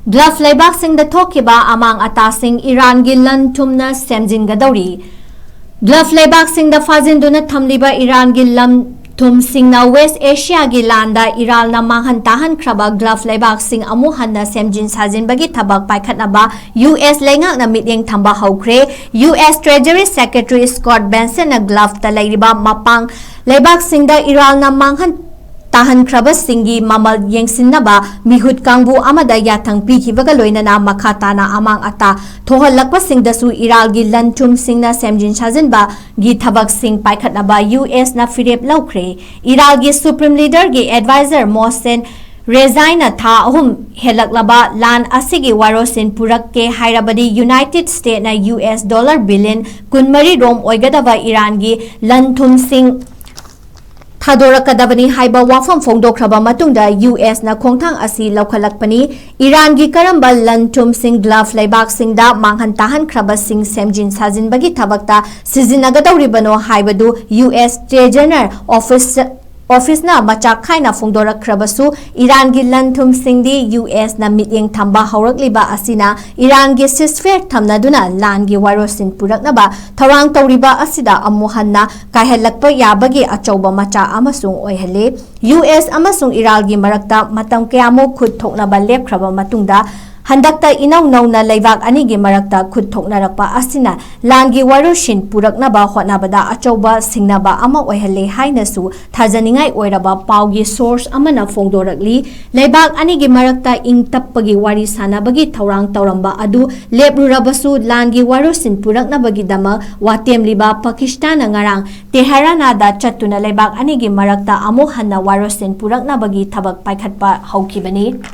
Glove Leibaksingda Thokkhiba Amang Atsing Eral gi Lan Thumna Semjingadouri. Glove Leibaksingda fazinduna thamliba Eral gi Lan Thumna West Asia gi landa Eral na manghantahan kraba Glove Leibaksing amuhanna semjin sajin bagi thabak paikhatnaba US lengak na mityeng thamba haukhre. US Treasury Secretary Scott Benson na Glove ta leiriba mapang Leibaksingda Eral na manghan tahan krabas singi mamal yengsinnaba mihut kangbu amada yathang pikhibaga loinana makhatana amang ata thohalakpa singdasu Eral gi Lan Thumna semjin sajinba gi thabak sing paikhatnaba US na firep laukhre. Eral gi Supreme Leader gi Advisor Mohsen Rezaina tha ahum helaklaba lan asigi warosin purakke hairabadi United States na US dollar billion kunmari rom oigadaba Iran gi Lan Thumna Thadorakadabani haiba wafam fongdokraba matungda US na khongthang asi laukhalakpani Iran gi karamba Lan Thumna Glove Leibaksingda manghantahan kraba sing semjin sajin bagi thabakta sizinagadauribano haibadu US Treasury Office na machak khaina fongdorak krabasu Iran gi Lan Thumna di US na mityeng thamba haurakliba asina Iran gi ceasefire thamnaduna lan gi warosin puraknaba tharang tawriba asida amuhanna kahelakpa yabagi achauba macha amasung oihale. US amasung Iran gi marakta matam kayamo khud thoknaba lepkraba matungda handakta inaw nauna leibak anigi marakta khud thoknarakpa asina langi waroshin puraknaba hotnabada achauba singnaba ama oihale hainasu thajaningai oiraba paugi source amana fongdorakli. Leibak anigi marakta ingtappagi wari sanabagi thaurang tauramba adu leprurabasu langi warosin puraknabagi dama watemliba Pakistan ngarang Teherana da chattuna leibak anigi marakta amohanna warosin puraknabagi thabak paikhatpa haukhibani.